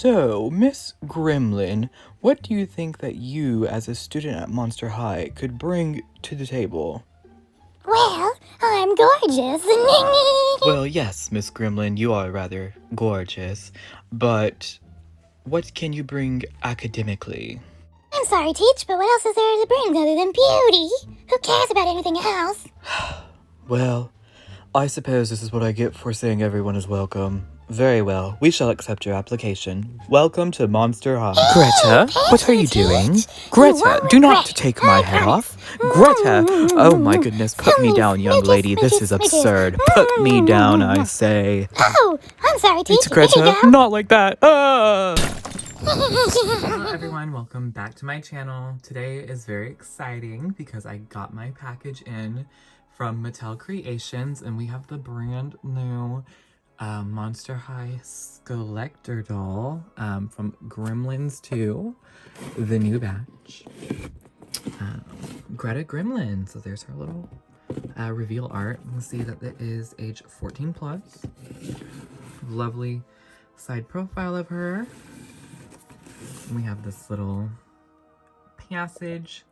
So, Miss Gremlin, what do you think that you, as a student at Monster High, could bring to the table? Well, I'm gorgeous. Well, yes, Miss Gremlin, you are rather gorgeous, but what can you bring academically? I'm sorry, Teach, but what else is there to bring other than beauty? Who cares about anything else? Well, I suppose this is what I get for saying everyone is welcome. Very well, we shall accept your application. Welcome to Monster High. Greta, what are you doing? Greta, do not take my head off. Greta! Oh my goodness, put me down, young lady. This is absurd. Put me down, I say. Oh, I'm sorry, Teach. It's Greta, not like that. Hello everyone, welcome back to my channel. Today is very exciting because I got my package in from Mattel Creations and we have the brand new Monster High Skullector doll from Gremlins 2, the new batch. Greta Gremlin. So there's her little reveal art. You can see that it is age 14 plus. Lovely side profile of her. We have this little passage.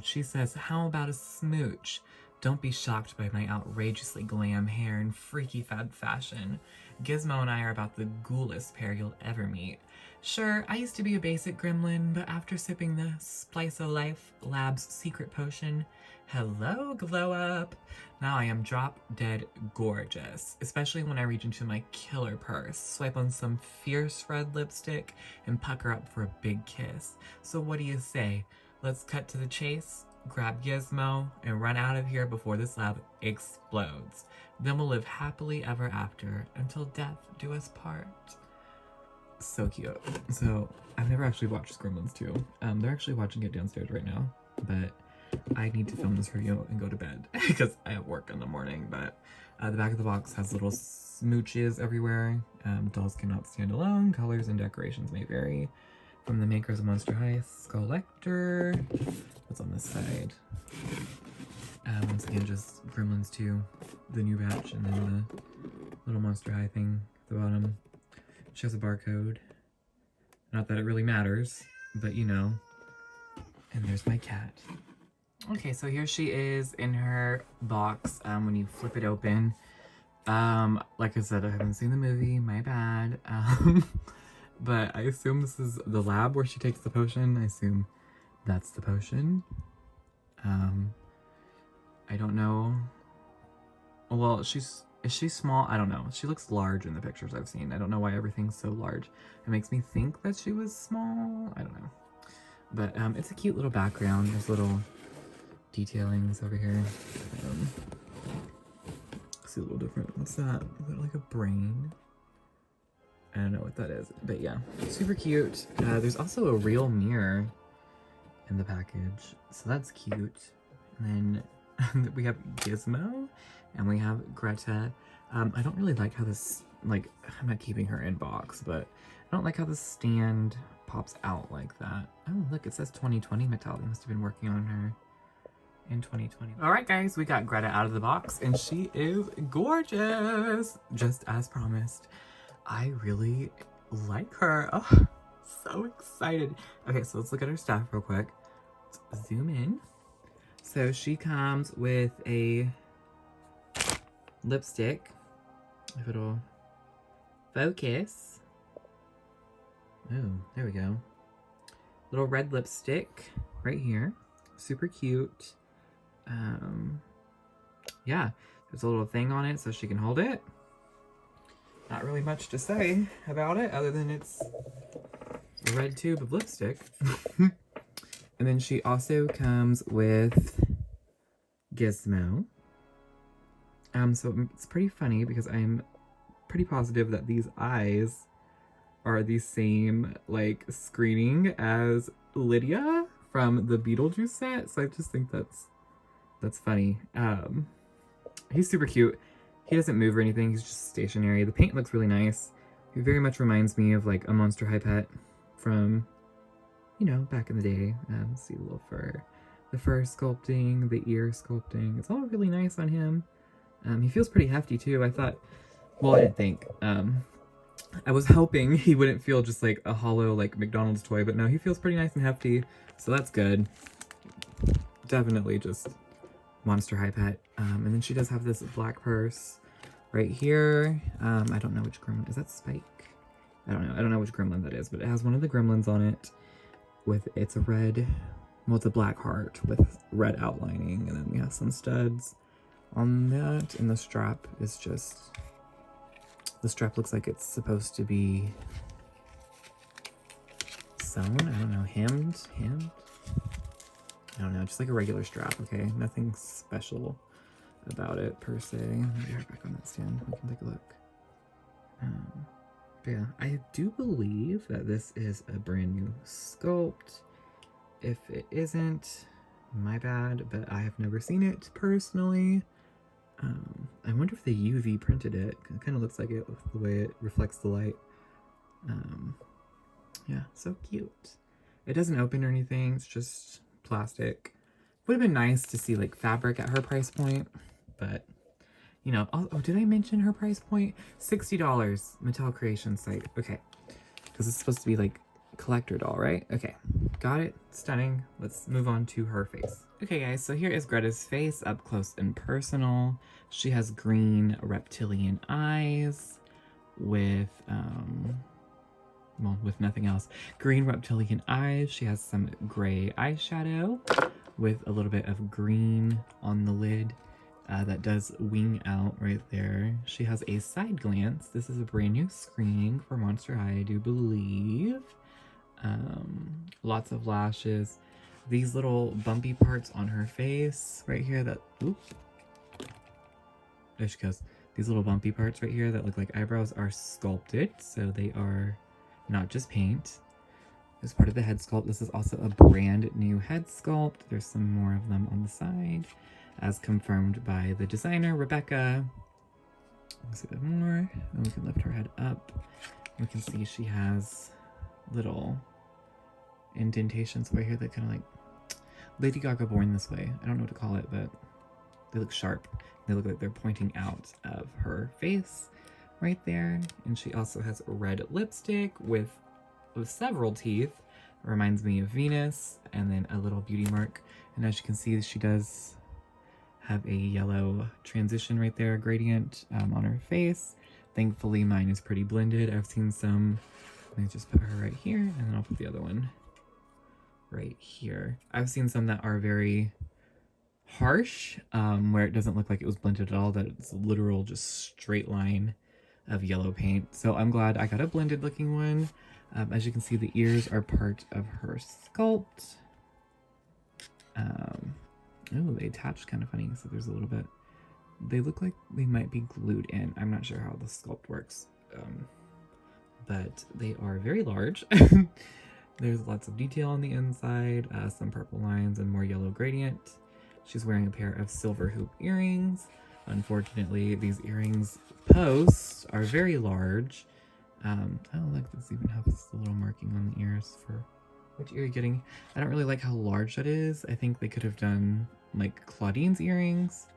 She says, "How about a smooch? Don't be shocked by my outrageously glam hair and freaky fab fashion. Gizmo and I are about the ghouliest pair you'll ever meet. Sure, I used to be a basic gremlin, but after sipping the Splice of Life Lab's secret potion, hello glow up, now I am drop dead gorgeous, especially when I reach into my killer purse, swipe on some fierce red lipstick, and pucker up for a big kiss. So what do you say? Let's cut to the chase, grab Gizmo, and run out of here before this lab explodes. Then we'll live happily ever after, until death do us part." So cute. So, I've never actually watched Gremlins 2. They're actually watching it downstairs right now, but I need to film this review and go to bed because I have work in the morning. But the back of the box has little smooches everywhere. Dolls cannot stand alone. Colors and decorations may vary. From the makers of Monster High Skullector. What's on this side? Once again, just Gremlins 2, the new batch, and then the little Monster High thing at the bottom. She has a barcode. Not that it really matters, but you know. And there's my cat. Okay, so here she is in her box when you flip it open. Like I said, I haven't seen the movie, my bad. But I assume this is the lab where she takes the potion. I assume that's the potion. I don't know. Well, is she small? I don't know. She looks large in the pictures I've seen. I don't know why everything's so large. It makes me think that she was small. I don't know. But it's a cute little background. There's little detailings over here. See a little different. What's that? Is that like a brain? I don't know what that is, but yeah, super cute. There's also a real mirror in the package, so that's cute. And then we have Gizmo, and we have Greta. I don't really like how this, like, I'm not keeping her in box, but I don't like how the stand pops out like that. Oh, look, it says 2020 Mattel. They must have been working on her in 2020. All right, guys, we got Greta out of the box, and she is gorgeous, just as promised. I really like her. Oh, so excited. Okay, so let's look at her stuff real quick. Let's zoom in. So she comes with a lipstick. If it'll focus. Oh, there we go. Little red lipstick right here. Super cute. Yeah, there's a little thing on it so she can hold it. Not really much to say about it other than it's a red tube of lipstick. And then she also comes with Gizmo. So it's pretty funny because I'm pretty positive that these eyes are the same, like, screening as Lydia from the Beetlejuice set. So I just think that's funny. He's super cute. He doesn't move or anything, he's just stationary. The paint looks really nice. He very much reminds me of like a Monster High pet from, you know, back in the day. See the little fur. The fur sculpting, the ear sculpting. It's all really nice on him. He feels pretty hefty too. I thought, well, I didn't think. I was hoping he wouldn't feel just like a hollow like McDonald's toy, but no, he feels pretty nice and hefty, so that's good. Definitely just Monster High pet. And then she does have this black purse right here. I don't know which gremlin. Is that Spike? I don't know. I don't know which gremlin that is, but it has one of the gremlins on it with, it's a red, well, it's a black heart with red outlining, and then we have some studs on that, and the strap is just, the strap looks like it's supposed to be sewn. I don't know, hemmed? I don't know, just like a regular strap, okay? Nothing special about it per se. Let me get her back on that stand. We can take a look. But yeah, I do believe that this is a brand new sculpt. If it isn't, my bad, but I have never seen it personally. I wonder if they UV printed it. It kind of looks like it with the way it reflects the light. Yeah, so cute. It doesn't open or anything, it's just plastic. Would have been nice to see like fabric at her price point, but you know, oh, did I mention her price point? $60, Mattel Creations site. Okay, because it's supposed to be like collector doll, right? Okay, got it. Stunning. Let's move on to her face. Okay, guys, so here is Greta's face up close and personal. She has green reptilian eyes with, well, with nothing else. Green reptilian eyes. She has some gray eyeshadow with a little bit of green on the lid. That does wing out right there. She has a side glance. This is a brand new screening for Monster High, I do believe. Lots of lashes. These little bumpy parts on her face right here that, oops. There she goes. These little bumpy parts right here that look like eyebrows are sculpted, so they are not just paint. As part of the head sculpt, this is also a brand new head sculpt. There's some more of them on the side, as confirmed by the designer, Rebecca. Let's see a bit more, and we can lift her head up. We can see she has little indentations right here that kind of like Lady Gaga Born This Way. I don't know what to call it, but they look sharp. They look like they're pointing out of her face right there. And she also has red lipstick with several teeth. It reminds me of Venus, and then a little beauty mark. And as you can see, she does have a yellow transition right there, gradient on her face. Thankfully, mine is pretty blended. I've seen some, let me just put her right here, and then I'll put the other one right here. I've seen some that are very harsh, where it doesn't look like it was blended at all, that it's literal just straight line of yellow paint. So I'm glad I got a blended looking one. As you can see, the ears are part of her sculpt. Oh, they attached kind of funny, so there's a little bit, they look like they might be glued in. I'm not sure how the sculpt works, but they are very large. There's lots of detail on the inside, some purple lines and more yellow gradient. She's wearing a pair of silver hoop earrings. Unfortunately, these earrings posts are very large. Oh, look, this even has a little marking on the ears for which ear you're getting. I don't really like how large that is. I think they could have done like Claudine's earrings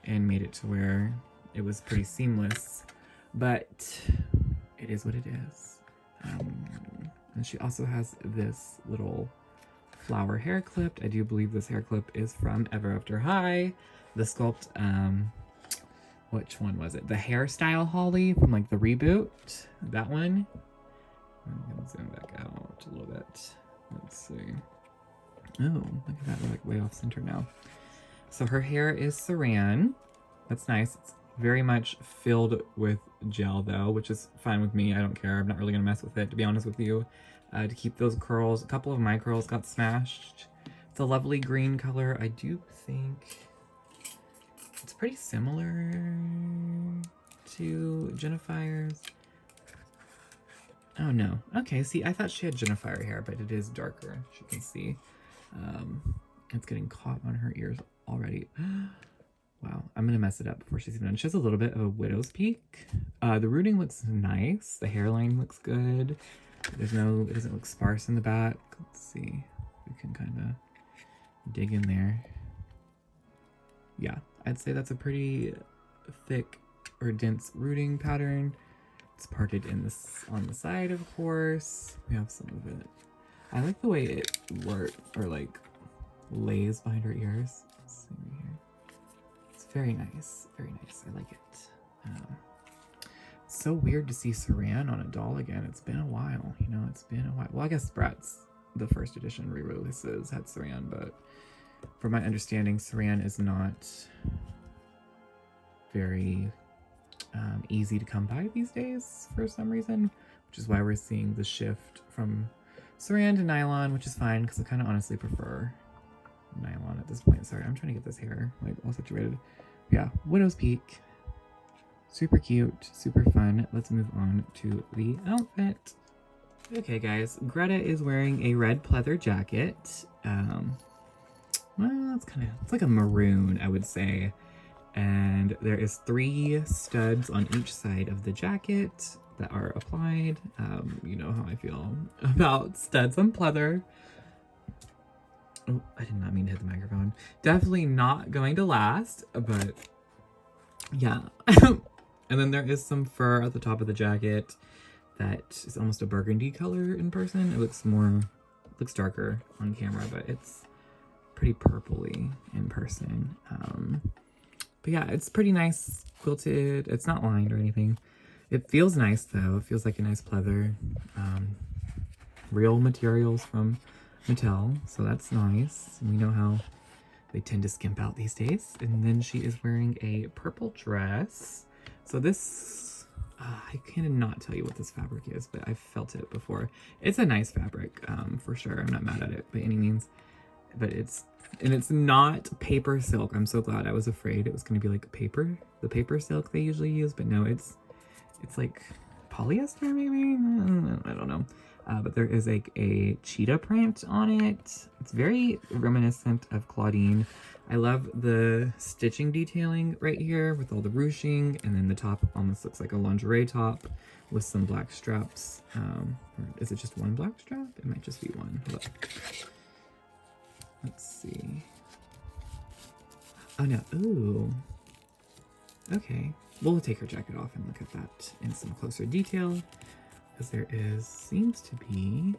and made it to where it was pretty seamless, but it is what it is. And she also has this little flower hair clip. I do believe this hair clip is from Ever After High. The sculpt, which one was it? The hairstyle Holly from like the reboot. That one. I'm gonna zoom back out a little bit. Let's see. Oh, look at that. We're like way off center now. So her hair is saran. That's nice. It's very much filled with gel though, which is fine with me. I don't care. I'm not really gonna mess with it, to be honest with you. To keep those curls. A couple of my curls got smashed. It's a lovely green color. I do think it's pretty similar to Jennifer's. Oh no. Okay, see, I thought she had Jennifer hair, but it is darker, as you can see. It's getting caught on her ears already. Wow, I'm gonna mess it up before she's even done. She has a little bit of a widow's peak. The rooting looks nice. The hairline looks good. There's no, it doesn't look sparse in the back. Let's see. We can kind of dig in there. Yeah, I'd say that's a pretty thick or dense rooting pattern. It's parted in this on the side, of course. We have some of it. I like the way it like lays behind her ears. Let's see right here. It's very nice, very nice. I like it. It's so weird to see Saran on a doll again. It's been a while, you know. It's been a while. Well, I guess Bratz, the first edition re-releases, had Saran, but from my understanding, Saran is not very easy to come by these days for some reason, which is why we're seeing the shift from Saran to nylon, which is fine because I kind of honestly prefer nylon at this point. Sorry, I'm trying to get this hair like all situated. Yeah, Widow's Peak. Super cute, super fun. Let's move on to the outfit. Okay, guys, Greta is wearing a red pleather jacket. Well, it's like a maroon, I would say. And there is 3 studs on each side of the jacket that are applied. You know how I feel about studs on pleather. Oh, I did not mean to hit the microphone. Definitely not going to last, but yeah. And then there is some fur at the top of the jacket that is almost a burgundy color in person. It looks darker on camera, but it's pretty purpley in person. But yeah, it's pretty nice quilted. It's not lined or anything. It feels nice though. It feels like a nice pleather. Real materials from Mattel, so that's nice. We know how they tend to skimp out these days. And then she is wearing a purple dress. So this, I cannot tell you what this fabric is, but I've felt it before. It's a nice fabric, for sure. I'm not mad at it by any means, but it's not paper silk. I'm so glad. I was afraid it was going to be like the paper silk they usually use, but no, it's like polyester maybe? I don't know. But there is like a cheetah print on it. It's very reminiscent of Claudine. I love the stitching detailing right here with all the ruching, and then the top almost looks like a lingerie top with some black straps. Or is it just one black strap? It might just be one. Hold up. Let's see. Oh no, ooh. Okay, we'll take her jacket off and look at that in some closer detail. Because there seems to be,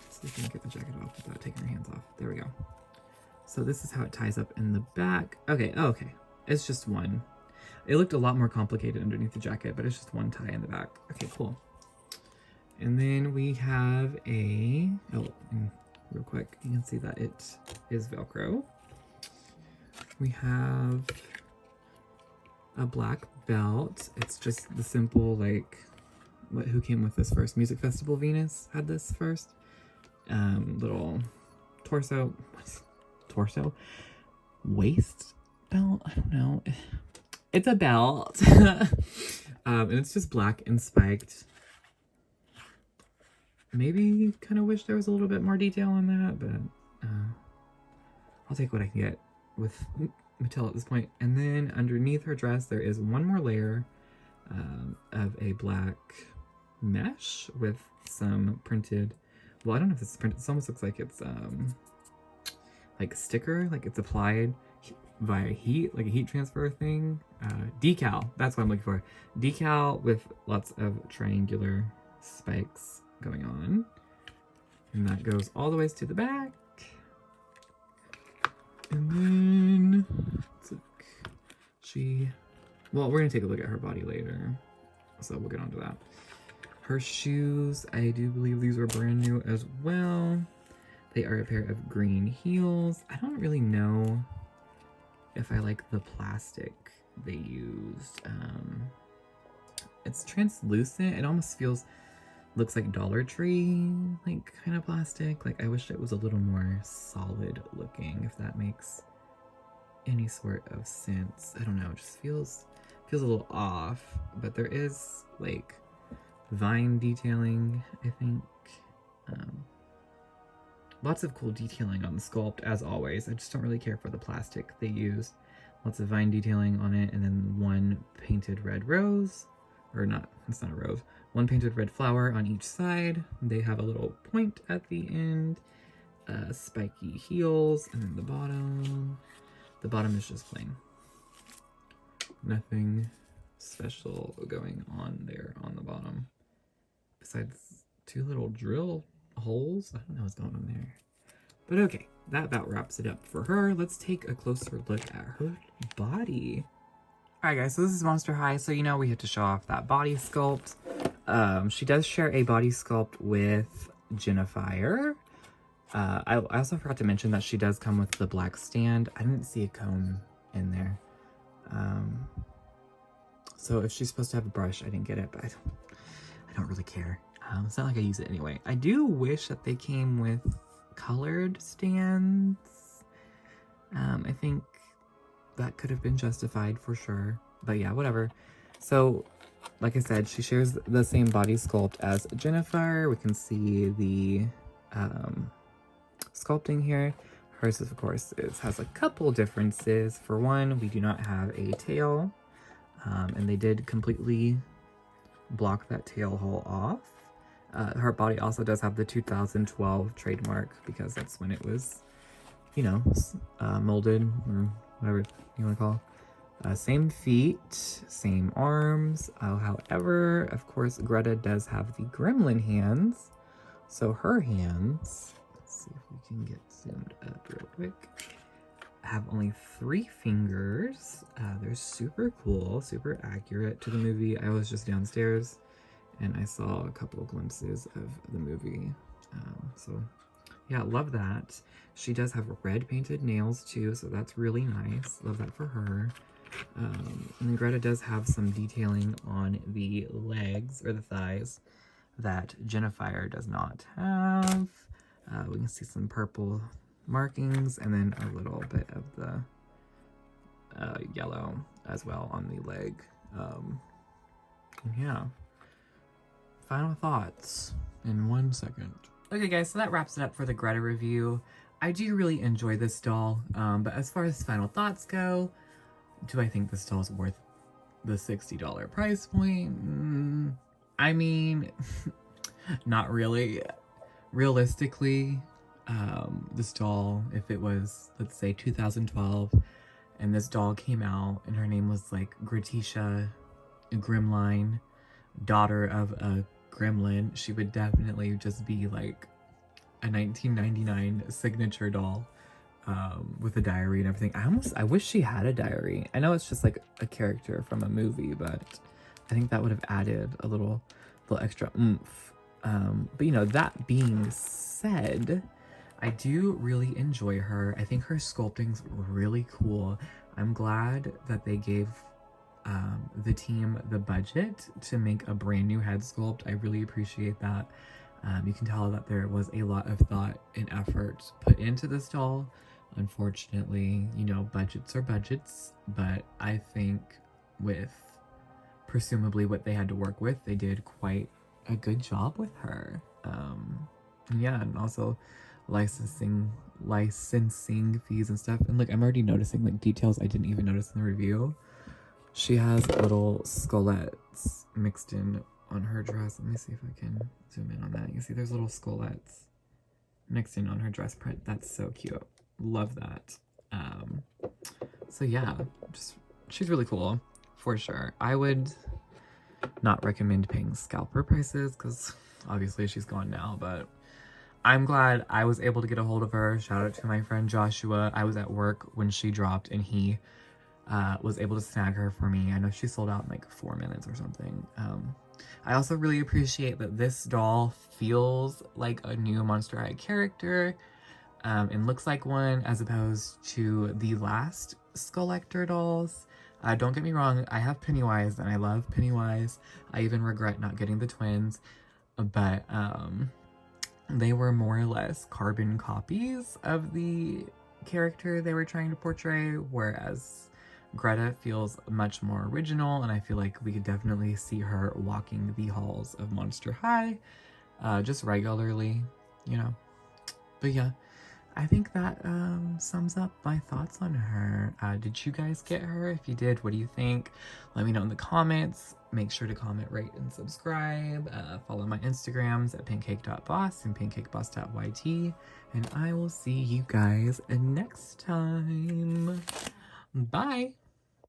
let's see if we can get the jacket off without taking her hands off. There we go. So this is how it ties up in the back. Okay, okay. It's just one. It looked a lot more complicated underneath the jacket, but it's just one tie in the back. Okay, cool. And then we have and real quick, you can see that it is Velcro. We have a black belt. It's just the simple, like, who came with this first? Music Festival Venus had this first. Little torso waist belt. I don't know. It's a belt. And it's just black and spiked. Maybe kind of wish there was a little bit more detail on that, but I'll take what I can get with Mattel at this point. And then underneath her dress, there is one more layer of a black mesh with some printed, well, I don't know if this is printed. This almost looks like it's like a sticker, like it's applied via heat, like a heat transfer thing. Decal, that's what I'm looking for. Decal with lots of triangular spikes going on. And that goes all the ways to the back. And then well, we're gonna take a look at her body later, so we'll get onto that. Her shoes, I do believe these were brand new as well. They are a pair of green heels. I don't really know if I like the plastic they used. It's translucent. It almost looks like Dollar Tree, like kind of plastic. Like I wish it was a little more solid looking, if that makes any sort of sense. I don't know, it just feels a little off, but there is like vine detailing, I think. Lots of cool detailing on the sculpt, as always. I just don't really care for the plastic they used. Lots of vine detailing on it, and then one painted red rose, or not, it's not a rose. One painted red flower on each side. They have a little point at the end, spiky heels, and then the bottom is just plain. Nothing special going on there on the bottom. Besides 2 little drill holes. I don't know what's going on there. But okay, that about wraps it up for her. Let's take a closer look at her body. Alright guys, so this is Monster High, so you know we had to show off that body sculpt. She does share a body sculpt with Jennifer. I also forgot to mention that she does come with the black stand. I didn't see a comb in there. So if she's supposed to have a brush, I didn't get it, but I don't really care. It's not like I use it anyway. I do wish that they came with colored stands. I think that could have been justified for sure. But yeah, whatever. So, like I said, she shares the same body sculpt as Jennifer. We can see the sculpting here. Hers, of course, has a couple differences. For one, we do not have a tail. And they did completely block that tail hole off. Her body also does have the 2012 trademark because that's when it was, you know, molded or whatever you want to call it. Same feet, same arms. However, of course, Greta does have the gremlin hands. So her hands, let's see if we can get zoomed up real quick, have only 3 fingers. They're super cool, super accurate to the movie. I was just downstairs and I saw a couple of glimpses of the movie. So yeah, love that. She does have red painted nails too, so that's really nice. Love that for her. And then Greta does have some detailing on the legs or the thighs that Jennifer does not have. We can see some purple markings and then a little bit of the yellow as well on the leg. Yeah. Final thoughts in 1 second. Okay guys, so that wraps it up for the Greta review. I do really enjoy this doll, but as far as final thoughts go, do I think this doll is worth the $60 price point? I mean, not really. Realistically, this doll, if it was, let's say 2012, and this doll came out and her name was like Greta Gremlin, daughter of a Gremlin, she would definitely just be like a 1999 signature doll with a diary and everything. I wish she had a diary. I know it's just like a character from a movie, but I think that would have added a little extra oomph. But you know, that being said, I do really enjoy her. I think her sculpting's really cool. I'm glad that they gave the team the budget to make a brand new head sculpt. I really appreciate that. You can tell that there was a lot of thought and effort put into this doll. Unfortunately, you know, budgets are budgets, but I think with presumably what they had to work with, they did quite a good job with her. Yeah, and also licensing fees and stuff. And look, I'm already noticing like details I didn't even notice in the review. She has little skullettes mixed in on her dress. Let me see if I can zoom in on that. You see there's little skullettes mixed in on her dress print. That's so cute. Love that. So yeah, she's really cool for sure. I would not recommend paying scalper prices because obviously she's gone now, but I'm glad I was able to get a hold of her. Shout out to my friend Joshua. I was at work when she dropped and he was able to snag her for me. I know she sold out in like 4 minutes or something. I also really appreciate that this doll feels like a new Monster High character and looks like one as opposed to the last Skullector dolls. Don't get me wrong, I have Pennywise and I love Pennywise. I even regret not getting the twins, but they were more or less carbon copies of the character they were trying to portray, whereas Greta feels much more original, and I feel like we could definitely see her walking the halls of Monster High just regularly, you know. But yeah, I think that sums up my thoughts on her. Did you guys get her? If you did, what do you think? Let me know in the comments. Make sure to comment, rate, and subscribe. Follow my Instagrams at pancake.boss and pancakeboss.yt. And I will see you guys next time. Bye!